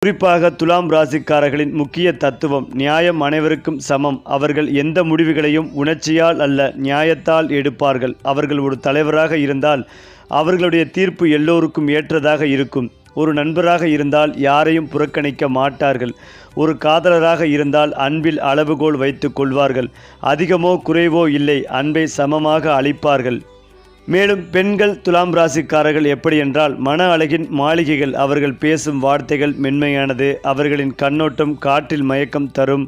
குறிப்பாக துலாம் ராசிக்காரர்களின் முக்கிய தத்துவம் நியாயம் அனைவருக்கும் சமம். அவர்கள் எந்த முடிவுகளையும் உணர்ச்சியால் அல்ல, நியாயத்தால் எடுப்பார்கள். அவர்கள் ஒரு தலைவராக இருந்தால் அவர்களுடைய தீர்ப்பு எல்லோருக்கும் ஏற்றதாக இருக்கும். ஒரு நண்பராக இருந்தால் யாரையும் புறக்கணிக்க மாட்டார்கள். ஒரு காதலராக இருந்தால் அன்பில் அளவுகோல் வைத்து கொள்வார்கள். அதிகமோ குறைவோ இல்லை, அன்பை சமமாக அளிப்பார்கள். மேலும் பெண்கள் துலாம் ராசிக்காரர்கள் எப்படி என்றால் மன அழகின் மாளிகைகள். அவர்கள் பேசும் வார்த்தைகள் மென்மையானது. அவர்களின் கண்ணோட்டம் காற்றில் மயக்கம் தரும்.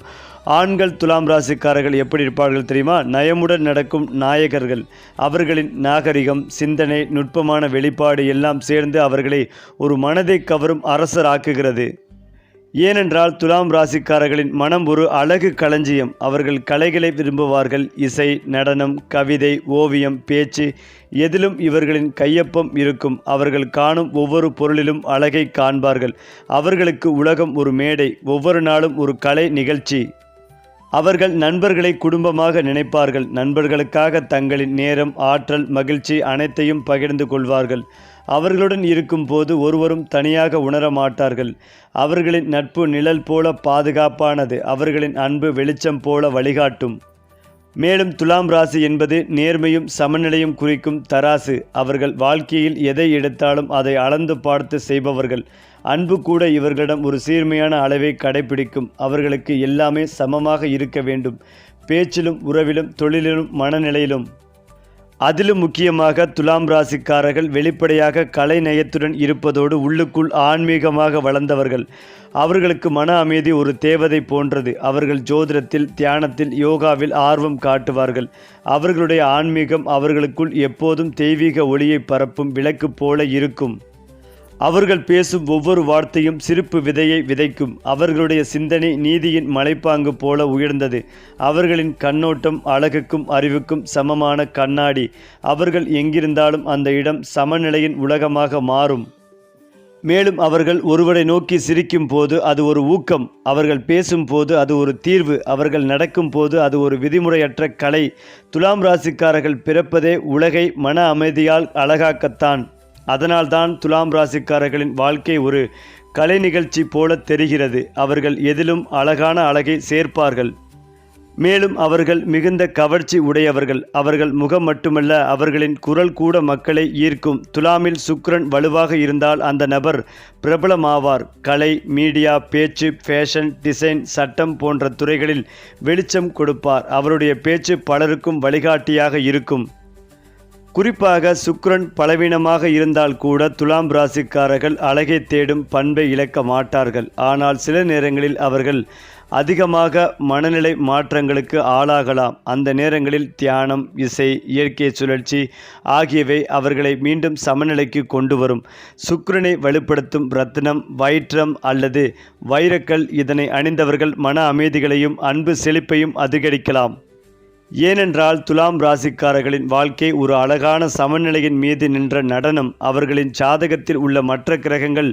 ஆண்கள் துலாம் ராசிக்காரர்கள் எப்படி இருப்பார்கள் தெரியுமா? நயமுடன் நடக்கும் நாயகர்கள். அவர்களின் நாகரிகம், சிந்தனை, நுட்பமான வெளிப்பாடு எல்லாம் சேர்ந்து அவர்களை ஒரு மனதை கவரும் அரசராக்குகிறது. ஏனென்றால் துலாம் ராசிக்காரர்களின் மனம் ஒரு அழகு களஞ்சியம். அவர்கள் கலைகளை விரும்புவார்கள். இசை, நடனம், கவிதை, ஓவியம், பேச்சு, எதிலும் இவர்களின் கையொப்பம் இருக்கும். அவர்கள் காணும் ஒவ்வொரு பொருளிலும் அழகை காண்பார்கள். அவர்களுக்கு உலகம் ஒரு மேடை, ஒவ்வொரு நாளும் ஒரு கலை நிகழ்ச்சி. அவர்கள் நண்பர்களை குடும்பமாக நினைப்பார்கள். நண்பர்களுக்காக தங்களின் நேரம், ஆற்றல், மகிழ்ச்சி அனைத்தையும் பகிர்ந்து கொள்வார்கள். அவர்களுடன் இருக்கும் போது ஒருவரும் தனியாக உணர மாட்டார்கள். அவர்களின் நட்பு நிழல் போல பாதுகாப்பானது. அவர்களின் அன்பு வெளிச்சம் போல வழிகாட்டும். மேலும் துலாம் ராசி என்பது நேர்மையும் சமநிலையும் குறிக்கும் தராசு. அவர்கள் வாழ்க்கையில் எதை எடுத்தாலும் அதை அளந்து பார்த்து செய்பவர்கள். அன்பு கூட இவர்களிடம் ஒரு சீர்மையான அளவை கடைபிடிக்கும். அவர்களுக்கு எல்லாமே சமமாக இருக்க வேண்டும். பேச்சிலும், உறவிலும், தொழிலிலும், மனநிலையிலும். அதிலும் முக்கியமாக துலாம் ராசிக்காரர்கள் வெளிப்படையாக கலை நயத்துடன் இருப்பதோடு உள்ளுக்குள் ஆன்மீகமாக வளர்ந்தவர்கள். அவர்களுக்கு மன அமைதி ஒரு தேவதை போன்றது. அவர்கள் ஜோதிடத்தில், தியானத்தில், யோகாவில் ஆர்வம் காட்டுவார்கள். அவர்களுடைய ஆன்மீகம் அவர்களுக்குள் எப்போதும் தெய்வீக ஒளியை பரப்பும் விளக்கு போல இருக்கும். அவர்கள் பேசும் ஒவ்வொரு வார்த்தையும் சிரிப்பு விதையை விதைக்கும். அவர்களுடைய சிந்தனை நீதியின் மலைப்பாங்கு போல உயர்ந்தது. அவர்களின் கண்ணோட்டம் அழகுக்கும் அறிவுக்கும் சமமான கண்ணாடி. அவர்கள் எங்கிருந்தாலும் அந்த இடம் சமநிலையின் உலகமாக மாறும். மேலும் அவர்கள் ஒருவரை நோக்கி சிரிக்கும் போது அது ஒரு ஊக்கம். அவர்கள் பேசும்போது அது ஒரு தீர்வு. அவர்கள் நடக்கும் போது அது ஒரு விதிமுறையற்ற கலை. துலாம் ராசிக்காரர்கள் பிறப்பதே உலகை மன அமைதியால் அழகாக்கத்தான். அதனால்தான் துலாம் ராசிக்காரர்களின் வாழ்க்கை ஒரு கலை நிகழ்ச்சி போல தெரிகிறது. அவர்கள் எதிலும் அழகான அழகை சேர்ப்பார்கள். மேலும் அவர்கள் மிகுந்த கவர்ச்சி உடையவர்கள். அவர்கள் முகம் மட்டுமல்ல, அவர்களின் குரல் கூட மக்களை ஈர்க்கும். துலாமில் சுக்கிரன் வலுவாக இருந்தால் அந்த நபர் பிரபலமாவார். கலை, மீடியா, பேச்சு, ஃபேஷன், டிசைன், சட்டம் போன்ற துறைகளில் வெளிச்சம் கொடுப்பார். அவருடைய பேச்சு பலருக்கும் வழிகாட்டியாக இருக்கும். குறிப்பாக சுக்கிரன் பலவீனமாக இருந்தால் கூட துலாம் ராசிக்காரர்கள் அழகை தேடும் பண்பை இழக்க மாட்டார்கள். ஆனால் சில நேரங்களில் அவர்கள் அதிகமாக மனநிலை மாற்றங்களுக்கு ஆளாகலாம். அந்த நேரங்களில் தியானம், இசை, இயற்கை சுழற்சி ஆகியவை அவர்களை மீண்டும் சமநிலைக்கு கொண்டு வரும். சுக்கிரனை வலுப்படுத்தும் ரத்தினம், வயிற்றம் அல்லது வைரக்கல். இதனை அணிந்தவர்கள் மன அமைதிகளையும் அன்பு செழிப்பையும் அதிகரிக்கலாம். ஏனென்றால் துலாம் ராசிக்காரர்களின் வாழ்க்கை ஒரு அழகான சமநிலையின் மீது நின்ற நடனம். அவர்களின் ஜாதகத்தில் உள்ள மற்ற கிரகங்கள்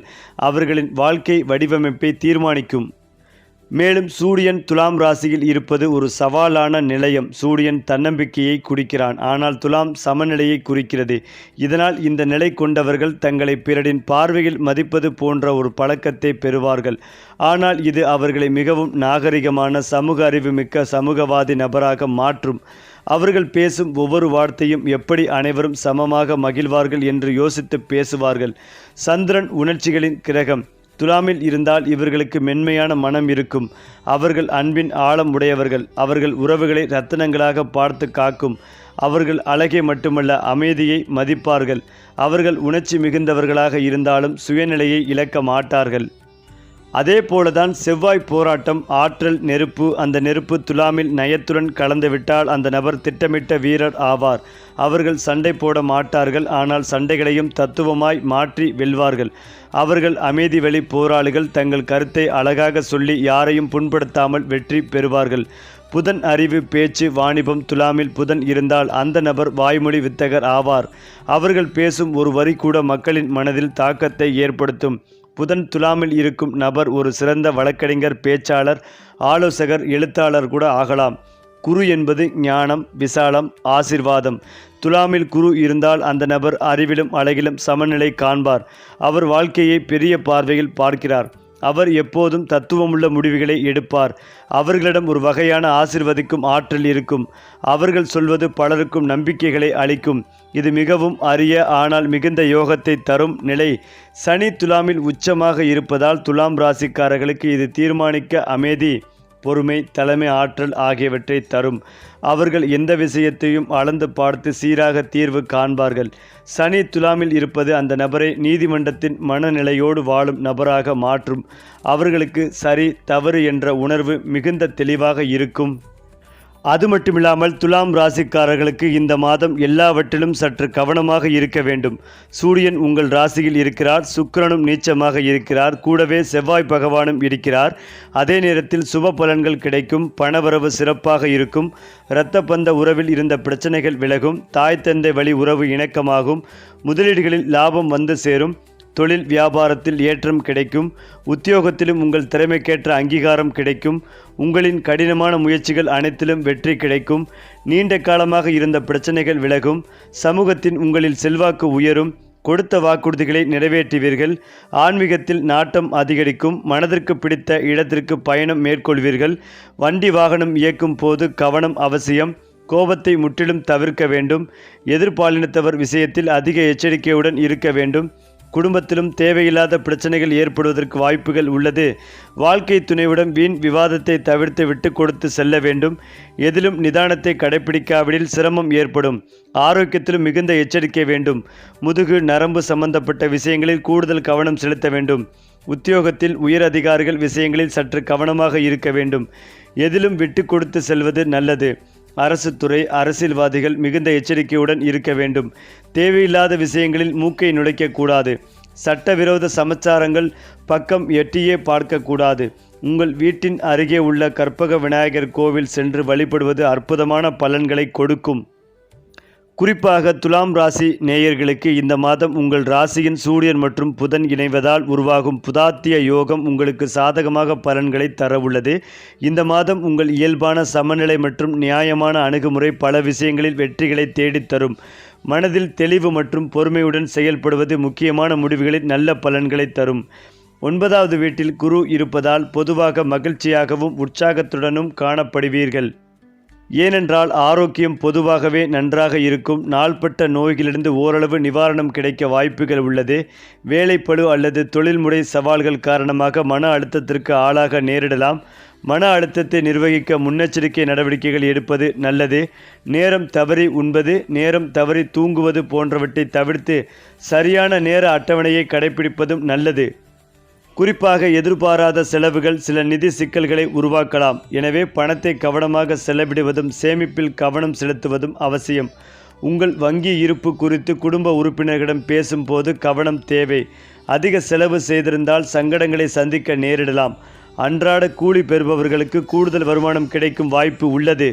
அவர்களின் வாழ்க்கை வடிவமைப்பை தீர்மானிக்கும். மேலும் சூரியன் துலாம் ராசியில் இருப்பது ஒரு சவாலான நிலையம். சூரியன் தன்னம்பிக்கையை குறிக்கிறான், ஆனால் துலாம் சமநிலையை குறிக்கிறது. இதனால் இந்த நிலை கொண்டவர்கள் தங்களை பிறரின் பார்வையில் மதிப்பது போன்ற ஒரு பழக்கத்தை பெறுவார்கள். ஆனால் இது அவர்களை மிகவும் நாகரிகமான, சமூக அறிவுமிக்க, சமூகவாதி நபராக மாற்றும். அவர்கள் பேசும் ஒவ்வொரு வார்த்தையும் எப்படி அனைவரும் சமமாக மகிழ்வார்கள் என்று யோசித்து பேசுவார்கள். சந்திரன் உணர்ச்சிகளின் கிரகம். துலாமில் இருந்தால் இவர்களுக்கு மென்மையான மனம் இருக்கும். அவர்கள் அன்பின் ஆழம் உடையவர்கள். அவர்கள் உறவுகளை இரத்தினங்களாக பார்த்து காக்கும். அவர்கள் அழகை மட்டுமல்ல, அமைதியை மதிப்பார்கள். அவர்கள் உணர்ச்சி மிகுந்தவர்களாக இருந்தாலும் சுயநிலையை இழக்க மாட்டார்கள். அதே போலதான் செவ்வாய் போராட்டம், ஆற்றல், நெருப்பு. அந்த நெருப்பு துலாமில் நயத்துடன் கலந்துவிட்டால் அந்த நபர் திட்டமிட்ட வீரர் ஆவார். அவர்கள் சண்டை போட மாட்டார்கள், ஆனால் சண்டைகளையும் தத்துவமாய் மாற்றி வெல்வார்கள். அவர்கள் அமைதி வழி போராளிகள். தங்கள் கருத்தை அழகாக சொல்லி யாரையும் புண்படுத்தாமல் வெற்றி பெறுவார்கள். புதன் அறிவு, பேச்சு, வாணிபம். துலாமில் புதன் இருந்தால் அந்த நபர் வாய்மொழி வித்தகர் ஆவார். அவர்கள் பேசும் ஒரு வரி கூட மக்களின் மனதில் தாக்கத்தை ஏற்படுத்தும். புதன் துலாமில் இருக்கும் நபர் ஒரு சிறந்த வழக்கறிஞர், பேச்சாளர், ஆலோசகர், எழுத்தாளர் கூட ஆகலாம். குரு என்பது ஞானம், விசாலம், ஆசிர்வாதம். துலாமில் குரு இருந்தால் அந்த நபர் அறிவிலும் அழகிலும் சமநிலை காண்பார். அவர் வாழ்க்கையை பெரிய பார்வையில் பார்க்கிறார். அவர் எப்போதும் தத்துவமுள்ள முடிவுகளை எடுப்பார். அவர்களிடம் ஒரு வகையான ஆசிர்வதிக்கும் ஆற்றல் இருக்கும். அவர்கள் சொல்வது பலருக்கும் நம்பிக்கைகளை அளிக்கும். இது மிகவும் அரிய ஆனால் மிகுந்த யோகத்தை தரும் நிலை. சனி துலாமில் உச்சமாக இருப்பதால் துலாம் ராசிக்காரர்களுக்கு இது தீர்மானிக்க அமைதி, பொறுமை, தலைமை ஆற்றல் ஆகியவற்றை தரும். அவர்கள் எந்த விஷயத்தையும் அளந்து பார்த்து சீராக தீர்வு காண்பார்கள். சனி துலாமில் இருப்பது அந்த நபரை நீதிமன்றத்தின் மனநிலையோடு வாழும் நபராக மாற்றும். அவர்களுக்கு சரி தவறு என்ற உணர்வு மிகுந்த தெளிவாக இருக்கும். அது மட்டுமில்லாமல் துலாம் ராசிக்காரர்களுக்கு இந்த மாதம் எல்லாவற்றிலும் சற்று கவனமாக இருக்க வேண்டும். சூரியன் உங்கள் ராசியில் இருக்கிறார், சுக்கிரனும் நீச்சமாக இருக்கிறார், கூடவே செவ்வாய் பகவானும் இருக்கிறார். அதே நேரத்தில் சுப பலன்கள் கிடைக்கும், பணவரவு சிறப்பாக இருக்கும், இரத்த பந்த உறவில் இருந்த பிரச்சனைகள் விலகும், தாய் தந்தை வழி உறவு இணக்கமாகும், முதலீடுகளில் லாபம் வந்து சேரும், தொழில் வியாபாரத்தில் ஏற்றம் கிடைக்கும், உத்தியோகத்திலும் உங்கள் திறமைக்கேற்ற அங்கீகாரம் கிடைக்கும், உங்களின் கடினமான முயற்சிகள் அனைத்திலும் வெற்றி கிடைக்கும், நீண்ட காலமாக இருந்த பிரச்சனைகள் விலகும், சமூகத்தின் உங்களில் செல்வாக்கு உயரும், கொடுத்த வாக்குறுதிகளை நிறைவேற்றுவீர்கள், ஆன்மீகத்தில் நாட்டம் அதிகரிக்கும், மனதிற்கு பிடித்த இடத்திற்கு பயணம் மேற்கொள்வீர்கள், வண்டி வாகனம் இயக்கும் போது கவனம் அவசியம், கோபத்தை முற்றிலும் தவிர்க்க வேண்டும், எதிர்பாலினத்தவர் விஷயத்தில் அதிக எச்சரிக்கையுடன் இருக்க வேண்டும், குடும்பத்திலும் தேவையில்லாத பிரச்சனைகள் ஏற்படுவதற்கு வாய்ப்புகள் உள்ளது. வாழ்க்கை துணையுடன் வீண் விவாதத்தை தவிர்த்து விட்டு கொடுத்து செல்ல வேண்டும். எதிலும் நிதானத்தை கடைபிடிக்காவிடில் சிரமம் ஏற்படும். ஆரோக்கியத்திலும் மிகுந்த எச்சரிக்கை வேண்டும். முதுகு நரம்பு சம்பந்தப்பட்ட விஷயங்களில் கூடுதல் கவனம் செலுத்த வேண்டும். உத்தியோகத்தில் உயர் அதிகாரிகள் விஷயங்களில் சற்று கவனமாக இருக்க வேண்டும். எதிலும் விட்டு கொடுத்து செல்வது நல்லது. அரசு துறை, அரசியல்வாதிகள் மிகுந்த எச்சரிக்கையுடன் இருக்க வேண்டும். தேவையில்லாத விஷயங்களில் மூக்கை நுழைக்கக்கூடாது. சட்டவிரோத சமாச்சாரங்கள் பக்கம் எட்டியே பார்க்கக்கூடாது. உங்கள் வீட்டின் அருகே உள்ள கற்பக விநாயகர் கோவில் சென்று வழிபடுவது அற்புதமான பலன்களை கொடுக்கும். குறிப்பாக துலாம் ராசி நேயர்களுக்கு இந்த மாதம் உங்கள் ராசியின் சூரியன் மற்றும் புதன் இணைவதால் உருவாகும் புதாத்திய யோகம் உங்களுக்கு சாதகமாக பலன்களை தர உள்ளது. இந்த மாதம் உங்கள் இயல்பான சமநிலை மற்றும் நியாயமான அணுகுமுறை பல விஷயங்களில் வெற்றிகளை தேடித்தரும். மனதில் தெளிவு மற்றும் பொறுமையுடன் செயல்படுவது முக்கியமான முடிவுகளில் நல்ல பலன்களை தரும். 9வது வீட்டில் குரு இருப்பதால் பொதுவாக மகிழ்ச்சியாகவும் உற்சாகத்துடனும் காணப்படுவீர்கள். ஏனென்றால் ஆரோக்கியம் பொதுவாகவே நன்றாக இருக்கும். நாள்பட்ட நோய்களிலிருந்து ஓரளவு நிவாரணம் கிடைக்க வாய்ப்புகள் உள்ளது. வேலைப்பளு அல்லது தொழில்முறை சவால்கள் காரணமாக மன அழுத்தத்திற்கு ஆளாக நேரிடலாம். மன அழுத்தத்தை நிர்வகிக்க முன்னெச்சரிக்கை நடவடிக்கைகள் எடுப்பது நல்லது. நேரம் தவறி உண்பது, நேரம் தவறி தூங்குவது போன்றவற்றை தவிர்த்து சரியான நேர அட்டவணையை கடைபிடிப்பதும் நல்லது. குறிப்பாக எதிர்பாராத செலவுகள் சில நிதி சிக்கல்களை உருவாக்கலாம். எனவே பணத்தை கவனமாக செலவிடுவதும் சேமிப்பில் கவனம் செலுத்துவதும் அவசியம். உங்கள் வங்கி இருப்பு குறித்து குடும்ப உறுப்பினர்களிடம் பேசும்போது கவனம் தேவை. அதிக செலவு செய்திருந்தால் சங்கடங்களை சந்திக்க நேரிடலாம். அன்றாட கூலி பெறுபவர்களுக்கு கூடுதல் வருமானம் கிடைக்கும் வாய்ப்பு உள்ளது.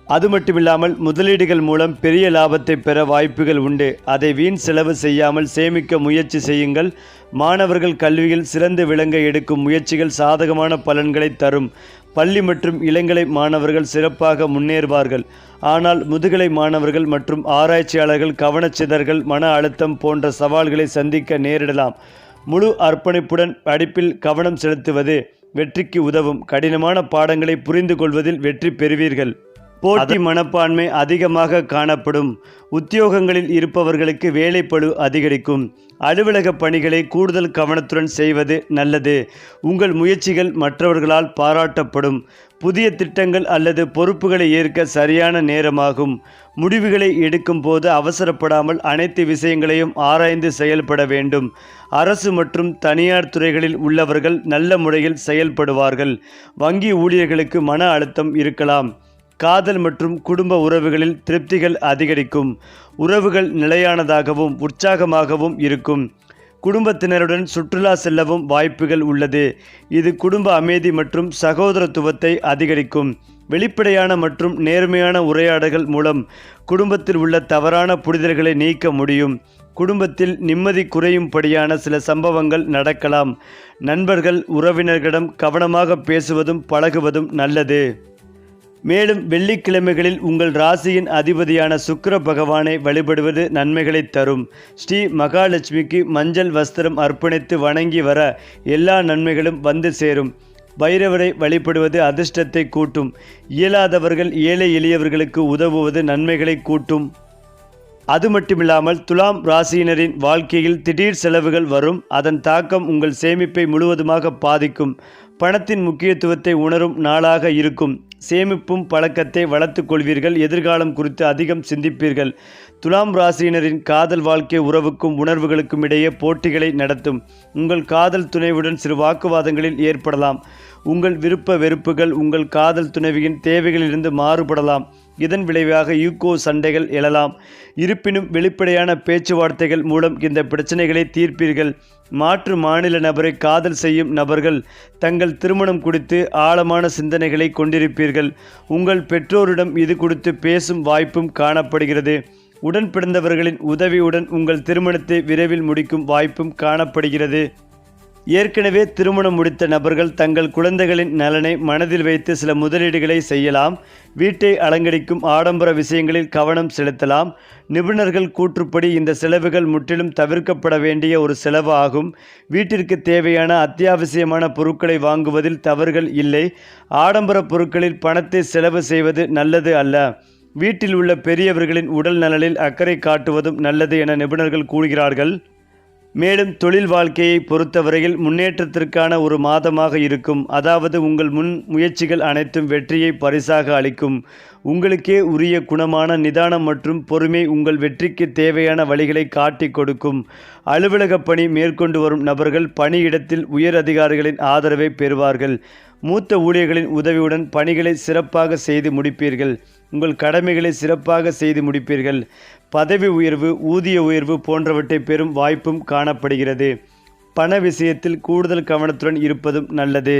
அது மட்டுமில்லாமல் முதலீடுகள் மூலம் பெரிய லாபத்தை பெற வாய்ப்புகள் உண்டு. அதை வீண் செலவு செய்யாமல் சேமிக்க முயற்சி செய்யுங்கள். மாணவர்கள் கல்வியில் சிறந்து விளங்க எடுக்கும் முயற்சிகள் சாதகமான பலன்களை தரும். பள்ளி மற்றும் இளங்கலை மாணவர்கள் சிறப்பாக முன்னேறுவார்கள். ஆனால் முதுகலை மாணவர்கள் மற்றும் ஆராய்ச்சியாளர்கள் கவனச்சிதறல், மன அழுத்தம் போன்ற சவால்களை சந்திக்க நேரிடலாம். முழு அர்ப்பணிப்புடன் படிப்பில் கவனம் செலுத்துவது வெற்றிக்கு உதவும். கடினமான பாடங்களை புரிந்து கொள்வதில் வெற்றி பெறுவீர்கள். போட்டி மனப்பான்மை அதிகமாக காணப்படும். உத்தியோகங்களில் இருப்பவர்களுக்கு வேலைப்பளு அதிகரிக்கும். அலுவலக பணிகளை கூடுதல் கவனத்துடன் செய்வது நல்லது. உங்கள் முயற்சிகள் மற்றவர்களால் பாராட்டப்படும். புதிய திட்டங்கள் அல்லது பொறுப்புகளை ஏற்க சரியான நேரமாகும். முடிவுகளை எடுக்கும் போது அவசரப்படாமல் அனைத்து விஷயங்களையும் ஆராய்ந்து செயல்பட வேண்டும். அரசு மற்றும் தனியார் துறைகளில் உள்ளவர்கள் நல்ல முறையில் செயல்படுவார்கள். வங்கி ஊழியர்களுக்கு மன அழுத்தம் இருக்கலாம். காதல் மற்றும் குடும்ப உறவுகளில் திருப்திகள் அதிகரிக்கும். உறவுகள் நிலையானதாகவும் உற்சாகமாகவும் இருக்கும். குடும்பத்தினருடன் சுற்றுலா செல்லவும் வாய்ப்புகள் உள்ளது. இது குடும்ப அமைதி மற்றும் சகோதரத்துவத்தை அதிகரிக்கும். வெளிப்படையான மற்றும் நேர்மையான உரையாடல்கள் மூலம் குடும்பத்தில் உள்ள தவறான புரிதல்களை நீக்க முடியும். குடும்பத்தில் நிம்மதி குறையும்படியான சில சம்பவங்கள் நடக்கலாம். நண்பர்கள், உறவினர்களிடம் கவனமாக பேசுவதும் பழகுவதும் நல்லது. மேலும் வெள்ளிக்கிழமைகளில் உங்கள் ராசியின் அதிபதியான சுக்கிர பகவானை வழிபடுவது நன்மைகளை தரும். ஸ்ரீ மகாலட்சுமிக்கு மஞ்சள் வஸ்திரம் அர்ப்பணித்து வணங்கி வர எல்லா நன்மைகளும் வந்து சேரும். பைரவரை வழிபடுவது அதிர்ஷ்டத்தை கூட்டும். இயலாதவர்கள் ஏழை எளியவர்களுக்கு உதவுவது நன்மைகளை கூட்டும். அது மட்டுமில்லாமல் துலாம் ராசியினரின் வாழ்க்கையில் திடீர் செலவுகள் வரும். அதன் தாக்கம் உங்கள் சேமிப்பை முழுவதுமாக பாதிக்கும். பணத்தின் முக்கியத்துவத்தை உணரும் நாளாக இருக்கும். சேமிப்பும் பழக்கத்தை வளர்த்து கொள்வீர்கள். எதிர்காலம் குறித்து அதிகம் சிந்திப்பீர்கள். துலாம் ராசியினரின் காதல் வாழ்க்கை உறவுக்கும் உணர்வுகளுக்கும் இடையே போட்டிகளை நடத்தும். உங்கள் காதல் துணைவுடன் சிறு வாக்குவாதங்களில் ஏற்படலாம். உங்கள் விருப்ப வெறுப்புகள் உங்கள் காதல் துணைவியின் தேவைகளிலிருந்து மாறுபடலாம். இதன் விளைவாக ஈகோ சண்டைகள் எழலாம். இருப்பினும் வெளிப்படையான பேச்சுவார்த்தைகள் மூலம் இந்த பிரச்சனைகளை தீர்ப்பீர்கள். மாற்று மாநில நபரை காதல் செய்யும் நபர்கள் தங்கள் திருமணம் குறித்து ஆழமான சிந்தனைகளை கொண்டிருப்பீர்கள். உங்கள் பெற்றோரிடம் இது குறித்து பேசும் வாய்ப்பும் காணப்படுகிறது. உடன் பிறந்தவர்களின் உதவியுடன் உங்கள் திருமணத்தை விரைவில் முடிக்கும் வாய்ப்பும் காணப்படுகிறது. ஏற்கனவே திருமணம் முடித்த நபர்கள் தங்கள் குழந்தைகளின் நலனை மனதில் வைத்து சில முதலீடுகளை செய்யலாம். வீட்டை அலங்கரிக்கும் ஆடம்பர விஷயங்களில் கவனம் செலுத்தலாம். நிபுணர்கள் கூற்றுப்படி இந்த செலவுகள் முற்றிலும் தவிர்க்கப்பட வேண்டிய ஒரு செலவு ஆகும். வீட்டிற்கு தேவையான அத்தியாவசியமான பொருட்களை வாங்குவதில் தவறுகள் இல்லை. ஆடம்பர பொருட்களில் பணத்தை செலவு செய்வது நல்லது அல்ல. வீட்டில் உள்ள பெரியவர்களின் உடல் நலனில் அக்கறை காட்டுவதும் நல்லது என நிபுணர்கள் கூறுகிறார்கள். மேலும் தொழில் வாழ்க்கையை பொறுத்தவரையில் முன்னேற்றத்திற்கான ஒரு மாதமாக இருக்கும். அதாவது உங்கள் முன் முயற்சிகள் அனைத்தும் வெற்றியை பரிசாக அளிக்கும். உங்களுக்கே உரிய குணமான நிதானம் மற்றும் பொறுமை உங்கள் வெற்றிக்கு தேவையான வழிகளை காட்டிக் கொடுக்கும். அலுவலக பணி மேற்கொண்டு வரும் நபர்கள் பணியிடத்தில் உயர் அதிகாரிகளின் ஆதரவை பெறுவார்கள். மூத்த ஊழியர்களின் உதவியுடன் பணிகளை சிறப்பாக செய்து முடிப்பீர்கள். உங்கள் கடமைகளை சிறப்பாக செய்து முடிப்பீர்கள். பதவி உயர்வு, ஊதிய உயர்வு போன்றவற்றை பெறும் வாய்ப்பும் காணப்படுகிறது. பண விஷயத்தில் கூடுதல் கவனத்துடன் இருப்பதும் நல்லது.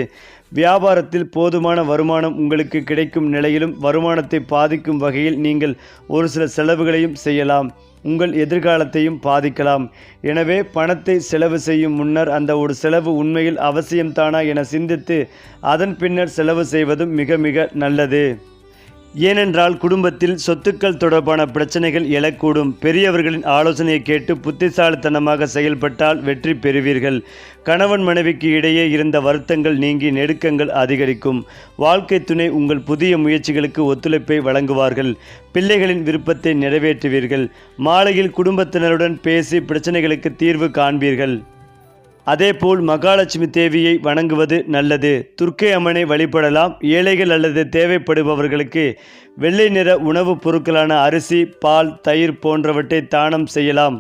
வியாபாரத்தில் போதுமான வருமானம் உங்களுக்கு கிடைக்கும் நிலையிலும் வருமானத்தை பாதிக்கும் வகையில் நீங்கள் ஒரு சில செலவுகளையும் செய்யலாம். உங்கள் எதிர்காலத்தையும் பாதிக்கலாம். எனவே பணத்தை செலவு செய்யும் முன்னர் அந்த ஒரு செலவு உண்மையில் அவசியம்தானா என சிந்தித்து அதன் பின்னர் செலவு செய்வதும் மிக மிக நல்லது. ஏனென்றால் குடும்பத்தில் சொத்துக்கள் தொடர்பான பிரச்சனைகள் எழக்கூடும். பெரியவர்களின் ஆலோசனையை கேட்டு புத்திசாலித்தனமாக செயல்பட்டால் வெற்றி பெறுவீர்கள். கணவன் மனைவிக்கு இடையே இருந்த வருத்தங்கள் நீங்கி நெருக்கங்கள் அதிகரிக்கும். வாழ்க்கை துணை உங்கள் புதிய முயற்சிகளுக்கு ஒத்துழைப்பை வழங்குவார்கள். பிள்ளைகளின் விருப்பத்தை நிறைவேற்றுவீர்கள். மாலையில் குடும்பத்தினருடன் பேசி பிரச்சனைகளுக்கு தீர்வு காண்பீர்கள். அதேபோல் மகாலட்சுமி தேவியை வணங்குவது நல்லது. துர்க்கை அம்மனை வழிபடலாம். ஏழைகள் அல்லது தேவைப்படுபவர்களுக்கு வெள்ளை நிற உணவுப் பொருட்களான அரிசி, பால், தயிர் போன்றவற்றை தானம் செய்யலாம்.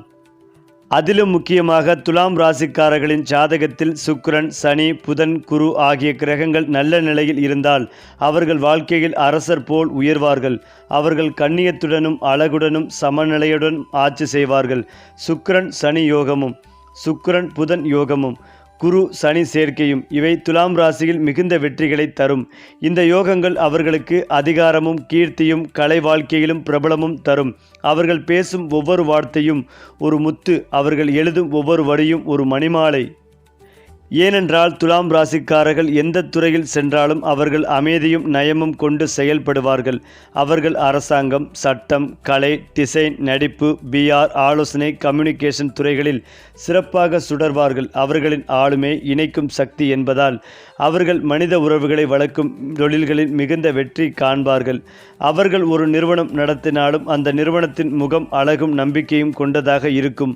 அதிலும் முக்கியமாக துலாம் ராசிக்காரர்களின் ஜாதகத்தில் சுக்கிரன், சனி, புதன், குரு ஆகிய கிரகங்கள் நல்ல நிலையில் இருந்தால் அவர்கள் வாழ்க்கையில் அரசர் போல் உயர்வார்கள். அவர்கள் கண்ணியத்துடனும் அழகுடனும் சமநிலையுடன் ஆட்சி செய்வார்கள். சுக்கிரன் சனி யோகமும் சுக்கிரன் புதன் யோகமும் குரு சனி சேர்க்கையும் இவை துலாம் ராசியில் மிகுந்த வெற்றிகளை தரும். இந்த யோகங்கள் அவர்களுக்கு அதிகாரமும் கீர்த்தியும் கலை வாழ்க்கையிலும் பிரபலமும் தரும். அவர்கள் பேசும் ஒவ்வொரு வார்த்தையும் ஒரு முத்து. அவர்கள் எழுதும் ஒவ்வொரு வரியும் ஒரு மணிமாலை. ஏனென்றால் துலாம் ராசிக்காரர்கள் எந்த துறையில் சென்றாலும் அவர்கள் அமைதியும் நயமும் கொண்டு செயல்படுவார்கள். அவர்கள் அரசாங்கம், சட்டம், கலை, டிசைன், நடிப்பு, பிஆர், ஆலோசனை, கம்யூனிகேஷன் துறைகளில் சிறப்பாக சுடர்வார்கள். அவர்களின் ஆளுமை இணைக்கும் சக்தி என்பதால் அவர்கள் மனித உறவுகளை வளர்க்கும் தொழில்களில் மிகுந்த வெற்றி காண்பார்கள். அவர்கள் ஒரு நிறுவனம் நடத்தினாலும் அந்த நிறுவனத்தின் முகம் அழகும் நம்பிக்கையும் கொண்டதாக இருக்கும்.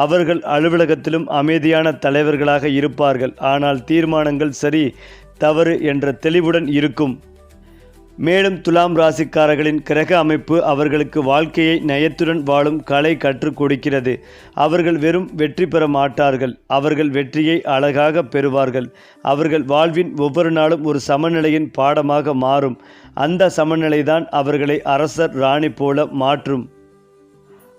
அவர்கள் அலுவலகத்திலும் அமைதியான தலைவர்களாக இருப்பார்கள். ஆனால் தீர்மானங்கள் சரி தவறு என்ற தெளிவுடன் இருக்கும். மேலும் துலாம் ராசிக்காரர்களின் கிரக அமைப்பு அவர்களுக்கு வாழ்க்கையை நயத்துடன் வாழும் கலை கற்றுக் கொடுக்கிறது. அவர்கள் வெறும் வெற்றி பெற மாட்டார்கள். அவர்கள் வெற்றியை அழகாக பெறுவார்கள். அவர்கள் வாழ்வின் ஒவ்வொரு நாளும் ஒரு சமநிலையின் பாடமாக மாறும். அந்த சமநிலைதான் அவர்களை அரசர் ராணி போல மாற்றும்.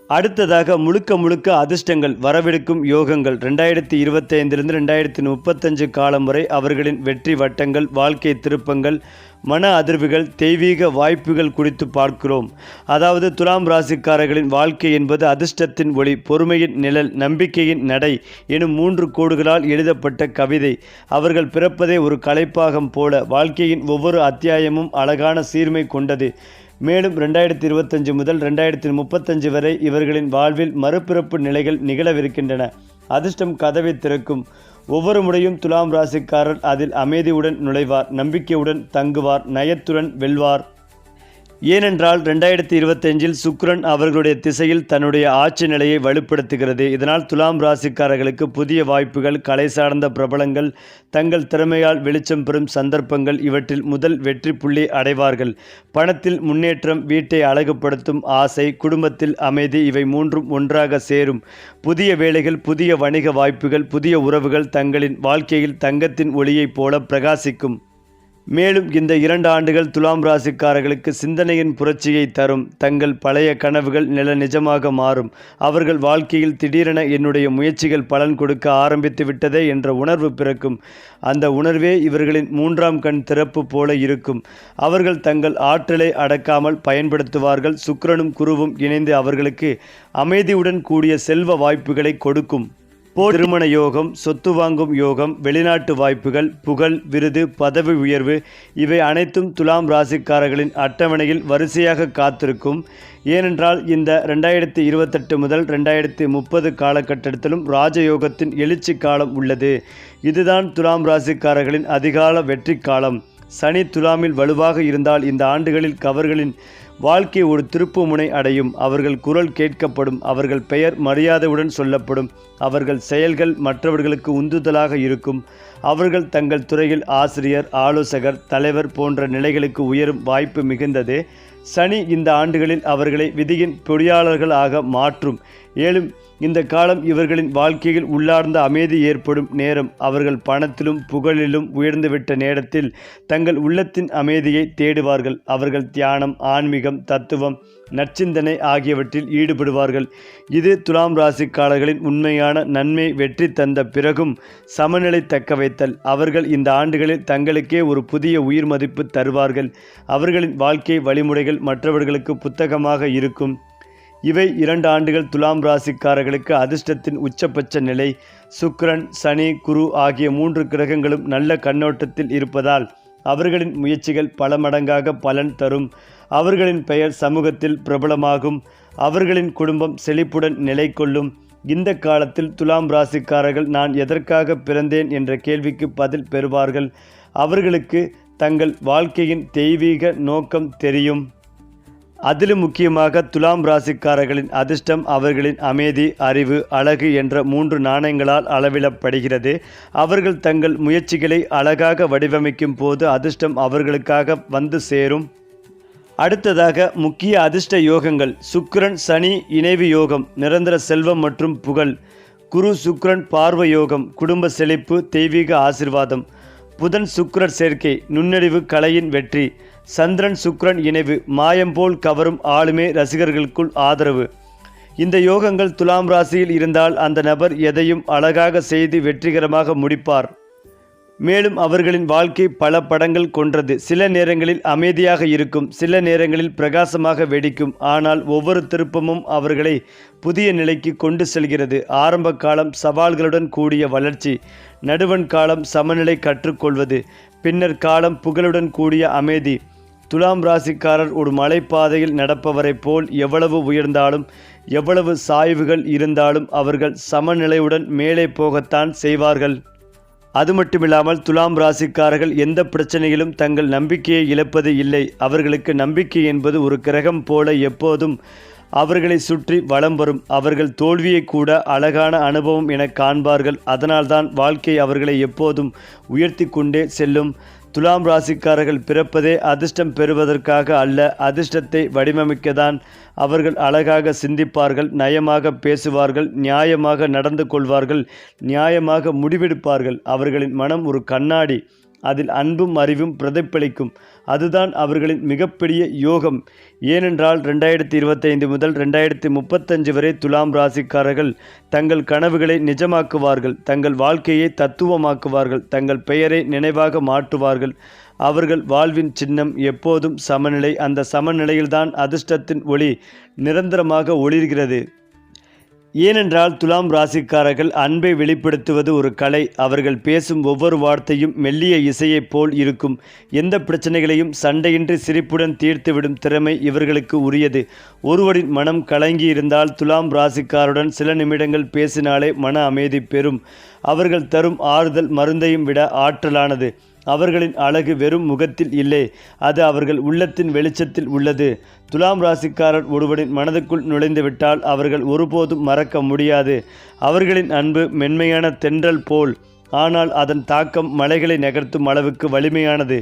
அடுத்ததாக முழுக்க முழுக்க அதிர்ஷ்டங்கள் வரவிருக்கும் யோகங்கள் 2025 2035 காலம் வரை அவர்களின் வெற்றி வட்டங்கள், வாழ்க்கை திருப்பங்கள், மன அதிர்வுகள், தெய்வீக வாய்ப்புகள் குறித்து பார்க்கிறோம். அதாவது துலாம் ராசிக்காரர்களின் வாழ்க்கை என்பது அதிர்ஷ்டத்தின் ஒளி, பொறுமையின் நிழல், நம்பிக்கையின் நடை எனும் 3 கோடுகளால் எழுதப்பட்ட கவிதை. அவர்கள் பிறப்பதே ஒரு கலைப்பாகம் போல. வாழ்க்கையின் ஒவ்வொரு அத்தியாயமும் அழகான சீர்மை கொண்டது. மேலும் 2025 முதல் 2035 வரை இவர்களின் வாழ்வில் மறுபிறப்பு நிலைகள் நிகழவிருக்கின்றன. அதிர்ஷ்டம் கதவை திறக்கும். ஒவ்வொரு முறையும் துலாம் ராசிக்காரர் அதில் அமைதியுடன் நுழைவார், நம்பிக்கையுடன் தங்குவார், நயத்துடன் வெல்வார். ஏனென்றால் 2025 சுக்கிரன் அவர்களுடைய திசையில் தன்னுடைய ஆட்சி நிலையை வலுப்படுத்துகிறது. இதனால் துலாம் ராசிக்காரர்களுக்கு புதிய வாய்ப்புகள், கலை சார்ந்த பிரபலங்கள், தங்கள் திறமையால் வெளிச்சம் பெறும் சந்தர்ப்பங்கள், இவற்றில் முதல் வெற்றி புள்ளி அடைவார்கள். பணத்தில் முன்னேற்றம், வீட்டை அழகுபடுத்தும் ஆசை, குடும்பத்தில் அமைதி, இவை 3ம் ஒன்றாக சேரும். புதிய வேலைகள், புதிய வணிக வாய்ப்புகள், புதிய உறவுகள் தங்களின் வாழ்க்கையில் தங்கத்தின் ஒளியைப் போல பிரகாசிக்கும். மேலும் இந்த 2 ஆண்டுகள் துலாம் ராசிக்காரர்களுக்கு சிந்தனையின் புரட்சியை தரும். தங்கள் பழைய கனவுகள் நிஜமாக மாறும். அவர்கள் வாழ்க்கையில் திடீரென என்னுடைய முயற்சிகள் பலன் கொடுக்க ஆரம்பித்து விட்டதே என்ற உணர்வு பிறக்கும். அந்த உணர்வே இவர்களின் 3ஆம் கண் திறப்பு போல இருக்கும். அவர்கள் தங்கள் ஆற்றலை அடக்காமல் பயன்படுத்துவார்கள். சுக்கிரனும் குருவும் இணைந்து அவர்களுக்கு அமைதியுடன் கூடிய செல்வ வாய்ப்புகளை கொடுக்கும். திருமண யோகம், சொத்து வாங்கும் யோகம், வெளிநாட்டு வாய்ப்புகள், புகழ், விருது, பதவி உயர்வு, இவை அனைத்தும் துலாம் ராசிக்காரர்களின் அட்டவணையில் வரிசையாக காத்திருக்கும். ஏனென்றால் இந்த 2028 முதல் 2030 காலகட்டத்திலும் ராஜயோகத்தின் எழுச்சி காலம் உள்ளது. இதுதான் துலாம் ராசிக்காரர்களின் அதிகால வெற்றி காலம். சனி துலாமில் வலுவாக இருந்தால் இந்த ஆண்டுகளில் அவர்களின் வாழ்க்கை ஒரு திருப்பு முனை அடையும். அவர்கள் குரல் கேட்கப்படும். அவர்கள் பெயர் மரியாதையுடன் சொல்லப்படும். அவர்கள் செயல்கள் மற்றவர்களுக்கு உந்துதலாக இருக்கும். அவர்கள் தங்கள் துறையில் ஆசிரியர், ஆலோசகர், தலைவர் போன்ற நிலைகளுக்கு உயரும் வாய்ப்பு மிகுந்தது. சனி இந்த ஆண்டுகளில் அவர்களை விதியின் பொறியாளர்கள் ஆக மாற்றும். மேலும் இந்த காலம் இவர்களின் வாழ்க்கையில் உள்ளார்ந்த அமைதி ஏற்படும் நேரம். அவர்கள் பணத்திலும் புகழிலும் உயர்ந்துவிட்ட நேரத்தில் தங்கள் உள்ளத்தின் அமைதியை தேடுவார்கள். அவர்கள் தியானம், ஆன்மீகம், தத்துவம், நற்சிந்தனை ஆகியவற்றில் ஈடுபடுவார்கள். இது துலாம் ராசிக்காரர்களின் உண்மையான நன்மை. வெற்றி தந்த பிறகும் சமநிலை தக்கவைத்தல். அவர்கள் இந்த ஆண்டுகளில் தங்களுக்கே ஒரு புதிய உயிர் மதிப்பு தருவார்கள். அவர்களின் வாழ்க்கை வழிமுறைகள் மற்றவர்களுக்கு புத்தகமாக இருக்கும். இவை 2 ஆண்டுகள் துலாம் ராசிக்காரர்களுக்கு அதிர்ஷ்டத்தின் உச்சபட்ச நிலை. சுக்கிரன், சனி, குரு ஆகிய 3 கிரகங்களும் நல்ல கண்ணோட்டத்தில் இருப்பதால் அவர்களின் முயற்சிகள் பல மடங்காக பலன் தரும். அவர்களின் பெயர் சமூகத்தில் பிரபலமாகும். அவர்களின் குடும்பம் செழிப்புடன் நிலை கொள்ளும். இந்த காலத்தில் துலாம் ராசிக்காரர்கள் நான் எதற்காக பிறந்தேன் என்ற கேள்விக்கு பதில் பெறுவார்கள். அவர்களுக்கு தங்கள் வாழ்க்கையின் தெய்வீக நோக்கம் தெரியும். அதிலும் முக்கியமாக துலாம் ராசிக்காரர்களின் அதிர்ஷ்டம் அவர்களின் அமைதி, அறிவு, அழகு என்ற 3 நாணயங்களால் அளவிடப்படுகிறது. அவர்கள் தங்கள் முயற்சிகளை அழகாக வடிவமைக்கும் போது அதிர்ஷ்டம் அவர்களுக்காக வந்து சேரும். அடுத்ததாக முக்கிய அதிர்ஷ்ட யோகங்கள். சுக்கிரன் சனி இணைவு யோகம், நிரந்தர செல்வம் மற்றும் புகழ். குரு சுக்கிரன் பார்வை யோகம், குடும்ப செழிப்பு, தெய்வீக ஆசிர்வாதம். புதன் சுக்கிரர் சேர்க்கை, நுண்ணறிவு, கலையின் வெற்றி. சந்திரன் சுக்கிரன் இணைவு, மாயம் போல் கவரும் ஆளுமே, ரசிகர்களுக்குள் ஆதரவு. இந்த யோகங்கள் துலாம் ராசியில் இருந்தால் அந்த நபர் எதையும் அழகாக செய்து வெற்றிகரமாக முடிப்பார். மேலும் அவர்களின் வாழ்க்கை பல படங்கள் கொண்டது. சில நேரங்களில் அமைதியாக இருக்கும், சில நேரங்களில் பிரகாசமாக வெடிக்கும். ஆனால் ஒவ்வொரு திருப்பமும் அவர்களை புதிய நிலைக்கு கொண்டு செல்கிறது. ஆரம்ப காலம் சவால்களுடன் கூடிய வளர்ச்சி, நடுவண் காலம் சமநிலை கற்றுக்கொள்வது, பின்னர் காலம் புகழுடன் கூடிய அமைதி. துலாம் ராசிக்காரர் ஒரு மலைப்பாதையில் நடப்பவரைப் போல் எவ்வளவு உயர்ந்தாலும் எவ்வளவு சாய்வுகள் இருந்தாலும் அவர்கள் சமநிலையுடன் மேலே போகத்தான் செய்வார்கள். அது மட்டுமில்லாமல் துலாம் ராசிக்காரர்கள் எந்த பிரச்சனையிலும் தங்கள் நம்பிக்கையை இழப்பது இல்லை. அவர்களுக்கு நம்பிக்கை என்பது ஒரு கிரகம் போல எப்போதும் அவர்களை சுற்றி வலம் வரும். அவர்கள் தோல்வியை கூட அழகான அனுபவம் என காண்பார்கள். அதனால்தான் வாழ்க்கை அவர்களை எப்போதும் உயர்த்தி கொண்டே செல்லும். துலாம் ராசிக்காரர்கள் பிறப்பதே அதிர்ஷ்டம் பெறுவதற்காக அல்ல, அதிர்ஷ்டத்தை வடிவமைக்கத்தான். அவர்கள் அழகாக சிந்திப்பார்கள், நயமாக பேசுவார்கள், நியாயமாக நடந்து கொள்வார்கள், நியாயமாக முடிவெடுப்பார்கள். அவர்களின் மனம் ஒரு கண்ணாடி. அதில் அன்பும் அறிவும் பிரதிபலிக்கும். அதுதான் அவர்களின் மிகப்பெரிய யோகம். ஏனென்றால் 2025 முதல் 2035 வரை துலாம் ராசிக்காரர்கள் தங்கள் கனவுகளை நிஜமாக்குவார்கள், தங்கள் வாழ்க்கையை தத்துவமாக்குவார்கள், தங்கள் பெயரை நினைவாக மாற்றுவார்கள். அவர்கள் வாழ்வின் சின்னம் எப்போதும் சமநிலை. அந்த சமநிலையில்தான் அதிர்ஷ்டத்தின் ஒளி நிரந்தரமாக ஒளிர்கிறது. ஏனென்றால் துலாம் ராசிக்காரர்கள் அன்பை வெளிப்படுத்துவது ஒரு கலை. அவர்கள் பேசும் ஒவ்வொரு வார்த்தையும் மெல்லிய இசையைப் போல் இருக்கும். எந்த பிரச்சனைகளையும் சண்டையின்றி சிரிப்புடன் தீர்த்துவிடும் திறமை இவர்களுக்கு உரியது. ஒருவரின் மனம் கலங்கியிருந்தால் துலாம் ராசிக்காருடன் சில நிமிடங்கள் பேசினாலே மன அமைதி பெறும். அவர்கள் தரும் ஆறுதல் மருந்தையும் விட ஆற்றலானது. அவர்களின் அழகு வெறும் முகத்தில் இல்லை, அது அவர்கள் உள்ளத்தின் வெளிச்சத்தில் உள்ளது. துலாம் ராசிக்காரர் ஒருவரின் மனதுக்குள் நுழைந்துவிட்டால் அவர்கள் ஒருபோதும் மறக்க முடியாது. அவர்களின் அன்பு மென்மையான தென்றல் போல், ஆனால் அதன் தாக்கம் மலைகளை நகர்த்தும் அளவுக்கு வலிமையானது.